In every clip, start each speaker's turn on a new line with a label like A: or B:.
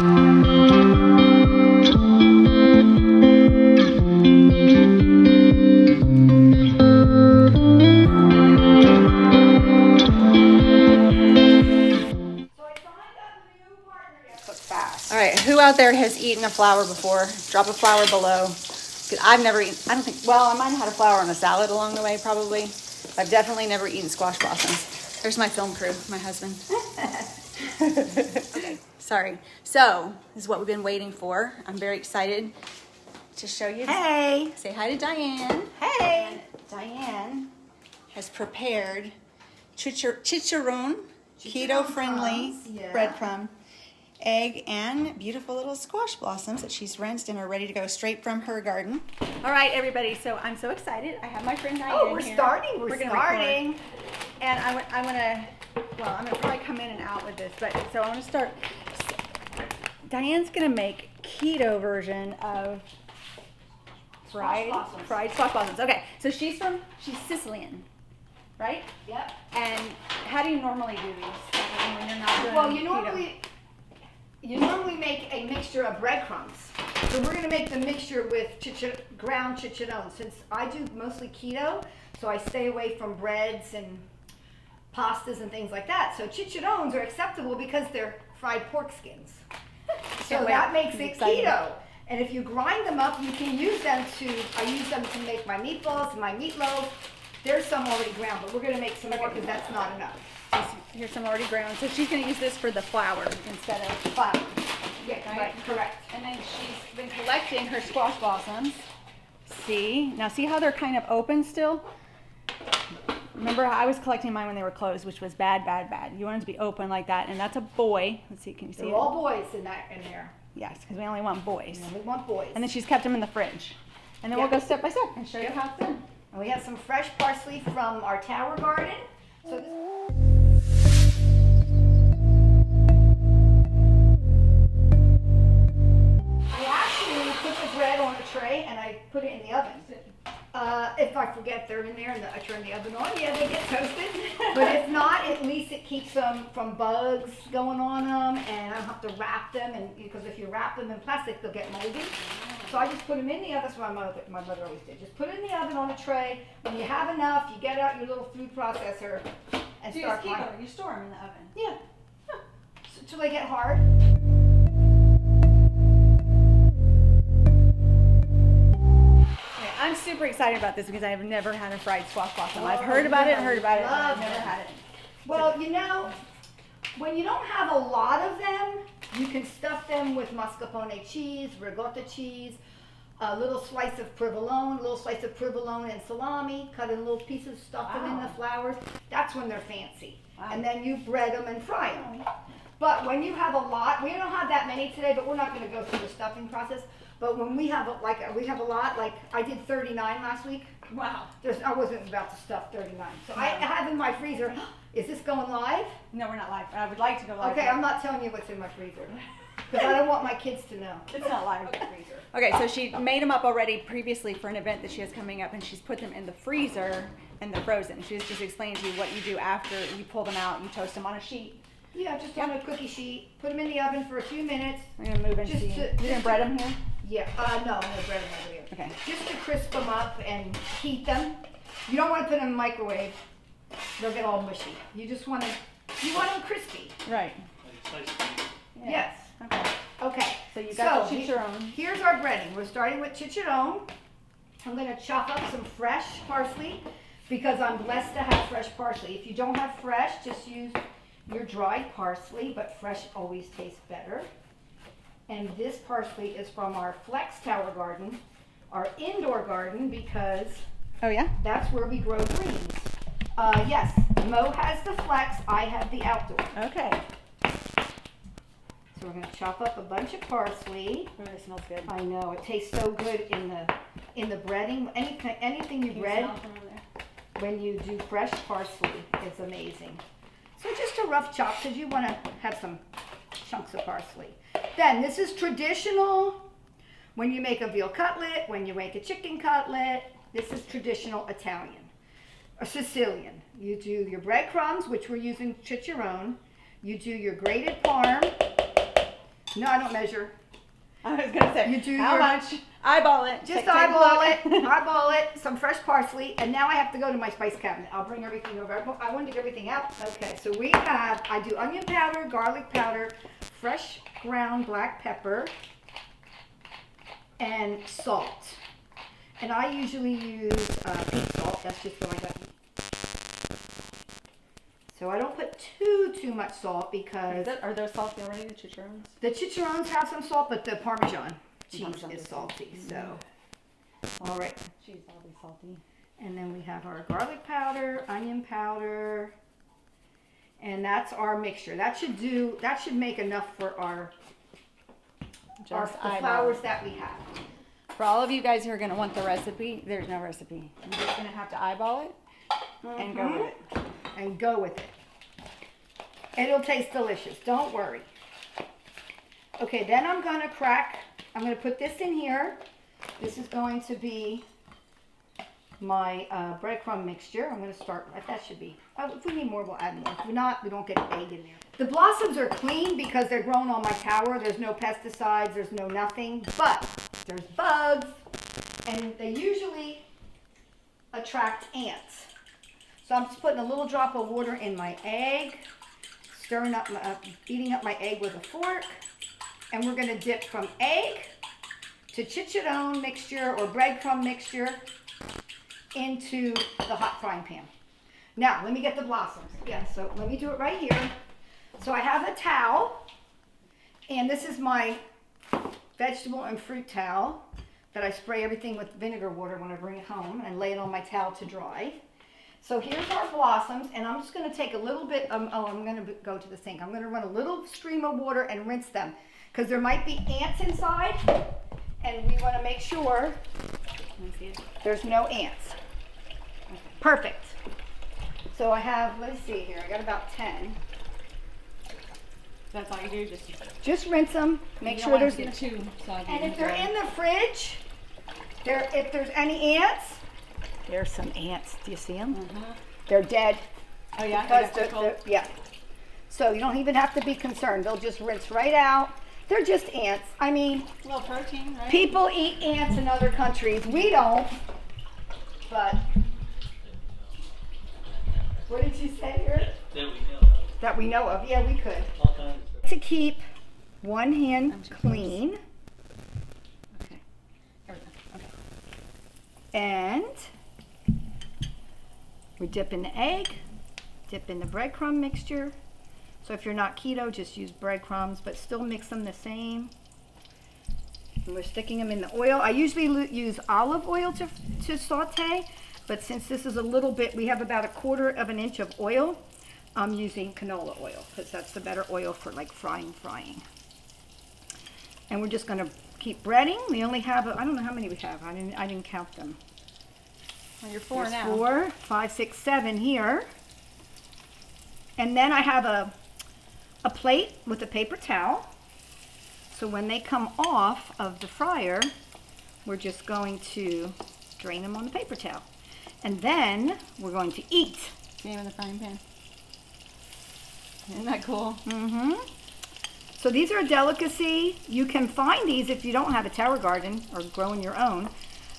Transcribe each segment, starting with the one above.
A: All right, who out there has eaten a flower before? Drop a flower below. I've never eaten, I don't think, well, I might have had a flower on a salad along the way, probably. I've definitely never eaten squash blossoms. There's my film crew, my husband. Okay, sorry. So, this is what we've been waiting for. I'm very excited to show you.
B: Hey.
A: Say hi to Diane.
B: Hey.
A: And Diane has prepared chicharron, keto-friendly breadcrumb, egg, and beautiful little squash blossoms that she's rinsed and are ready to go straight from her garden. All right, everybody. So I'm so excited. I have my friend Diane.
B: Oh, we're
A: here.
B: starting. We're
A: gonna
B: starting.
A: record. And I'm gonna probably come in and out with this, but so I want to start. Diane's gonna make keto version of fried squash blossoms. Okay, so she's Sicilian, right?
B: Yep.
A: And how do you normally do these? When you're not doing
B: Well,
A: keto?
B: you normally make a mixture of breadcrumbs. So we're going to make the mixture with ground chicharron. Since I do mostly keto, so I stay away from breads and pastas and things like that. So chicharrones are acceptable because they're fried pork skins. So that makes it keto. And if you grind them up, you can use them I use them to make my meatballs, my meatloaf. There's some already ground, but we're going to make some more because that's not enough.
A: Here's some already ground. So she's going to use this for the flour instead of flour.
B: Yeah, right, correct.
A: And then she's been collecting her squash blossoms. See how they're kind of open still? Remember, I was collecting mine when they were closed, which was bad. You want it to be open like that, and that's a boy. Let's see, can you see
B: They're
A: it?
B: all boys in there.
A: Yes, because we only want boys.
B: We only want boys.
A: And then she's kept them in the fridge. And then we'll go step by step and show you how it's done.
B: And we have some fresh parsley from our tower garden. So this I actually put the bread on a tray and I put it in the oven. If I forget they're in there and I turn the oven on, yeah, they get toasted. But if not, at least it keeps them from bugs going on them, and I don't have to wrap them. And because if you wrap them in plastic, they'll get moldy. So I just put them in the oven. That's what my mother always did. Just put it in the oven on a tray. When you have enough, you get out your little food processor and start frying.
A: You store them in the oven.
B: Yeah. Until they get hard.
A: I'm super excited about this because I have never had a fried squash blossom. I've heard about it, but I've never had it.
B: Well, when you don't have a lot of them, you can stuff them with mascarpone cheese, ricotta cheese, a little slice of provolone, and salami, cut in little pieces, stuff them in the flowers. That's when they're fancy. Wow. And then you bread them and fry them. But when you have a lot, we don't have that many today, but we're not going to go through the stuffing process. But when we have a lot, like I did 39 last week.
A: Wow.
B: I wasn't about to stuff 39. So I have in my freezer. Is this going live?
A: No, we're not live. I would like to go live.
B: Okay, I'm not telling you what's in my freezer because I don't want my kids to know.
A: It's not live. Okay, so she made them up already previously for an event that she has coming up, and she's put them in the freezer and they're frozen. She was just explaining to you what you do after you pull them out. You toast them on a sheet.
B: Yeah, just on a cookie sheet. Put them in the oven for a few minutes.
A: I'm gonna move into. You're gonna bread them here.
B: Yeah. No, I'm gonna bread them over here.
A: Okay.
B: Just to crisp them up and heat them. You don't want to put them in the microwave. They'll get all mushy. You want them crispy.
A: Right.
B: Yeah. Yes.
A: Okay.
B: Okay.
A: So you got the chicharron.
B: Here's our breading. We're starting with chicharron. I'm going to chop up some fresh parsley because I'm blessed to have fresh parsley. If you don't have fresh, just use your dried parsley, but fresh always tastes better. And this parsley is from our Flex Tower garden, our indoor garden, because that's where we grow greens. Yes, Mo has the Flex, I have the outdoor.
A: Okay.
B: So we're going to chop up a bunch of parsley.
A: Oh, it smells good.
B: I know, it tastes so good in the breading. Anything you bread, when you do fresh parsley, it's amazing. So just a rough chop because you want to have some chunks of parsley. Then this is traditional when you make a veal cutlet, when you make a chicken cutlet. This is traditional Italian or Sicilian. You do your breadcrumbs, which we're using chicharron. You do your grated parm, No, I don't measure.
A: I was gonna say,
B: You do
A: how
B: your-
A: much? Eyeball it.
B: Just
A: Take a
B: eyeball
A: look.
B: it, eyeball it, some fresh parsley, and now I have to go to my spice cabinet. I'll bring everything over. I wanted to get everything out. Okay, so we have, I do onion powder, garlic powder, fresh ground black pepper, and salt. And I usually use pink salt. That's just what I got. So I don't put too much salt because
A: Are those salty already, the chicharrones?
B: the chicharrones have some salt, but the Parmesan cheese
A: Parmesan
B: is
A: is
B: salty.
A: salty.
B: So, all right.
A: Cheese, that'll be salty.
B: And then we have our garlic powder, onion powder, and that's our mixture. That should make enough for our the
A: eyeball
B: flours
A: it.
B: that we have.
A: For all of you guys who are gonna want the recipe, there's no recipe. You're just gonna have to eyeball it and go with it.
B: And go with it. It'll taste delicious. Don't worry. Okay, then I'm gonna put this in here. This is going to be my breadcrumb mixture. I'm going to start, that should be, if we need more, we'll add more. If not, we don't get egg in there. The blossoms are clean because they're grown on my tower. There's no pesticides, there's no nothing, but there's bugs, and they usually attract ants. So I'm just putting a little drop of water in my egg, beating up my egg with a fork, and we're going to dip from egg to chicharron mixture or breadcrumb mixture into the hot frying pan. Now, let me get the blossoms. Yeah, so let me do it right here. So I have a towel, and this is my vegetable and fruit towel that I spray everything with vinegar water when I bring it home and lay it on my towel to dry. So here's our blossoms, and I'm just going to take a little bit, I'm going to go to the sink. I'm going to run a little stream of water and rinse them because there might be ants inside, and we want to make sure there's no ants. Perfect. So I have, let's see here, I got about 10.
A: That's all you do,
B: Just rinse them, make
A: you
B: sure
A: don't want
B: there's
A: to get too soggy.
B: and if they're in the fridge, if there's any ants, there's some ants. Do you see them? They're dead.
A: Oh yeah?
B: Because yeah. So you don't even have to be concerned. They'll just rinse right out. They're just ants. I mean,
A: A little protein, right?
B: people eat ants in other countries. We don't. But what did you say here?
C: That we know of.
B: That we know of. Yeah, we could.
C: All kinds of
B: To keep one hand clean.
A: Okay. There we go. Okay.
B: And we dip in the egg, dip in the breadcrumb mixture. So if you're not keto, just use breadcrumbs, but still mix them the same. And we're sticking them in the oil. I usually use olive oil to saute, but since this is a little bit, we have about 1/4 of an inch of oil, I'm using canola oil because that's the better oil for like frying. And we're just gonna keep breading. We only have, I don't know how many we have. I didn't count them.
A: Well, you're 4
B: There's
A: now.
B: 4, 5, 6, 7 here. And then I have a plate with a paper towel. So when they come off of the fryer, we're just going to drain them on the paper towel. And then we're going to eat.
A: Name in the frying pan. Isn't that cool?
B: Mm-hmm. So these are a delicacy. You can find these if you don't have a tower garden or growing your own.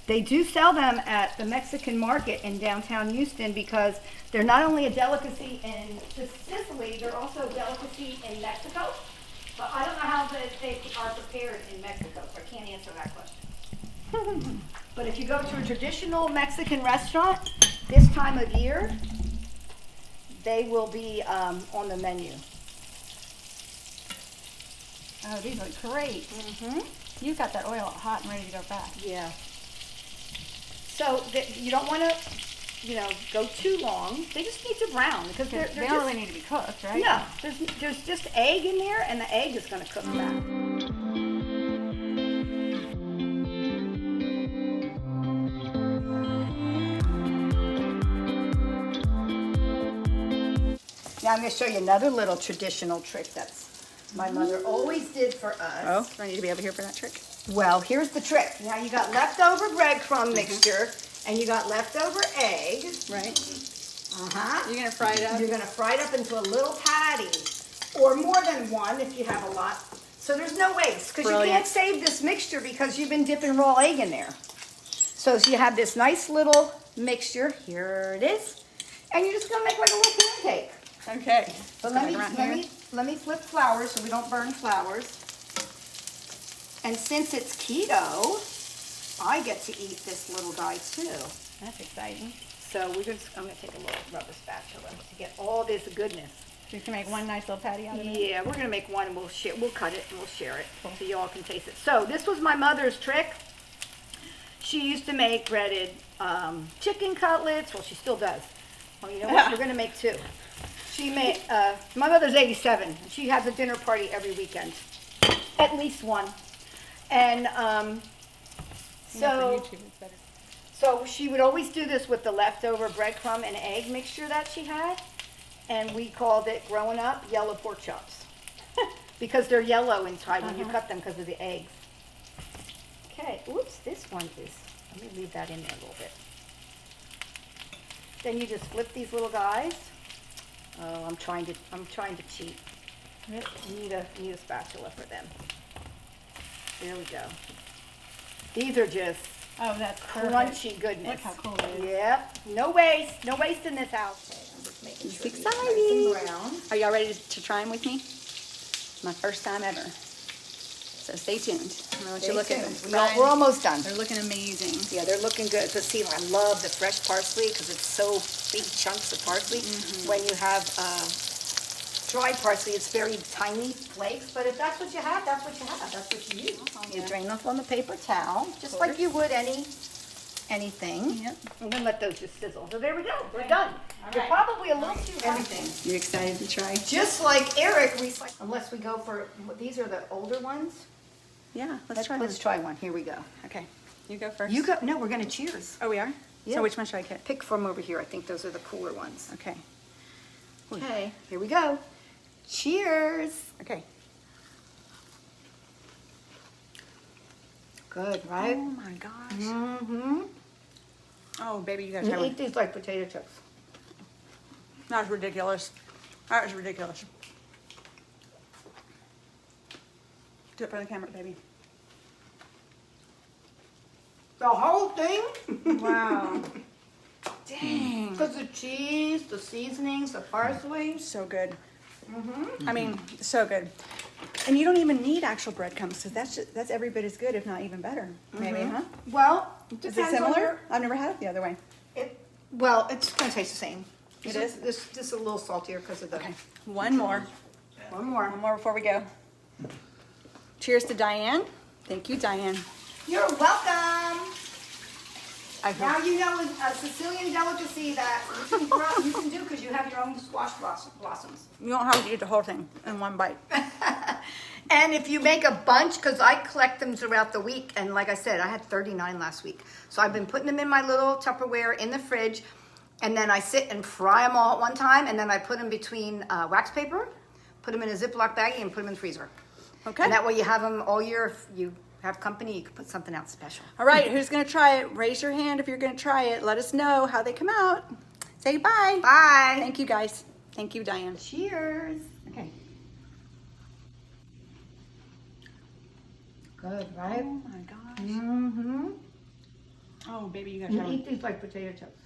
B: They do sell them at the Mexican market in downtown Houston because they're not only a delicacy in Sicily, they're also a delicacy in Mexico. But I don't know how they are prepared in Mexico, so I can't answer that question. But if you go to a traditional Mexican restaurant this time of year, they will be on the menu.
A: Oh, these look great.
B: Mm-hmm.
A: You've got that oil hot and ready to go fast.
B: Yeah. So you don't want to, go too long. They just need to brown because they're
A: They don't really need to be cooked, right?
B: No, there's just egg in there, and the egg is going to cook that. Now I'm going to show you another little traditional trick that's my mother always did for us.
A: Oh, do I need to be over here for that trick?
B: Well, here's the trick. Now you got leftover breadcrumb mixture, and you got leftover egg.
A: Right.
B: Uh-huh.
A: You're going to fry it up?
B: You're going to fry it up into a little patty, or more than one if you have a lot. So there's no waste, because you
A: Brilliant.
B: can't save this mixture because you've been dipping raw egg in there. So you have this nice little mixture. Here it is. And you're just gonna make like a little pancake.
A: Okay.
B: But
A: Put it around here.
B: let me flip flours so we don't burn flours. And since it's keto, I get to eat this little guy too.
A: That's exciting.
B: So I'm gonna take a little rubber spatula to get all this goodness.
A: You can make one nice little patty out of it.
B: Yeah, we're gonna make one and we'll cut it and we'll share it so you all can taste it. So this was my mother's trick. She used to make breaded chicken cutlets. Well, she still does. Well, you know what? We're gonna make two. She made. My mother's 87. She has a dinner party every weekend, at least one. And so she would always do this with the leftover breadcrumb and egg mixture that she had, and we called it growing up yellow pork chops because they're yellow inside when you cut them because of the eggs. Okay, oops, this one is, let me leave that in there a little bit. Then you just flip these little guys. Oh, I'm trying to cheat.
A: Yep.
B: Need a spatula for them. There we go. These are just
A: Oh, that's perfect.
B: crunchy goodness.
A: Look how cool it is.
B: Yep, no waste in this house. Okay, I'm just making
A: It's
B: sure these are
A: exciting.
B: nice and brown.
A: Are y'all ready to try them with me? My first time ever. So stay tuned. I'm gonna let you look at them.
B: We're almost done.
A: They're looking amazing.
B: Yeah, they're looking good. But see, I love the fresh parsley because it's so big chunks of parsley. When you have dried parsley, it's very tiny flakes. But if that's what you have, that's what you have. That's what you use. You drain them on the paper towel, just like you would anything.
A: Yep.
B: I'm gonna let those just sizzle. So there we go. We're done. You're probably a little too everything.
A: You excited to try?
B: Just like Eric recycled. Unless we go for these are the older ones.
A: Yeah, let's try
B: Let's
A: one.
B: try one. Here we go.
A: Okay, you go first.
B: You go. No, we're gonna cheers.
A: Oh, we are?
B: Yeah.
A: So which one should I get?
B: Pick from over here. I think those are the cooler ones.
A: Okay.
B: Okay, here we go. Cheers.
A: Okay.
B: Good,
A: Oh
B: right?
A: my gosh.
B: Mm-hmm.
A: Oh, baby, you gotta
B: You
A: try
B: eat
A: one.
B: these like potato chips.
A: That was ridiculous. That was ridiculous. Do it for the camera, baby.
B: The whole thing?
A: Wow. Dang.
B: Because the cheese, the seasonings, the parsley.
A: So good.
B: Mm-hmm.
A: I mean, so good. And you don't even need actual breadcrumbs because that's every bit as good, if not even better. Maybe, huh?
B: Well, it
A: Is it
B: depends on
A: similar?
B: your-
A: I've never had it the other way.
B: Well, it's going to taste the same.
A: It
B: This
A: is?
B: This just a little saltier because of the.
A: Okay. One more.
B: One more.
A: One more before we go. Cheers to Diane. Thank you, Diane.
B: You're welcome.
A: I
B: Now you know a Sicilian delicacy that you can do because you have your own squash blossoms.
A: You don't have to eat the whole thing in one bite.
B: And if you make a bunch, because I collect them throughout the week, and like I said, I had 39 last week. So I've been putting them in my little Tupperware in the fridge, and then I sit and fry them all at one time, and then I put them between wax paper, put them in a Ziploc baggie, and put them in the freezer.
A: Okay.
B: And that way you have them all year. If you have company, you can put something out special.
A: All right, who's going to try it? Raise your hand if you're going to try it. Let us know how they come out. Say bye.
B: Bye.
A: Thank you, guys. Thank you, Diane.
B: Cheers. Okay. Good, right?
A: Oh, my gosh.
B: Mm-hmm.
A: Oh, baby, you got to
B: You
A: try one.
B: eat these like potato chips.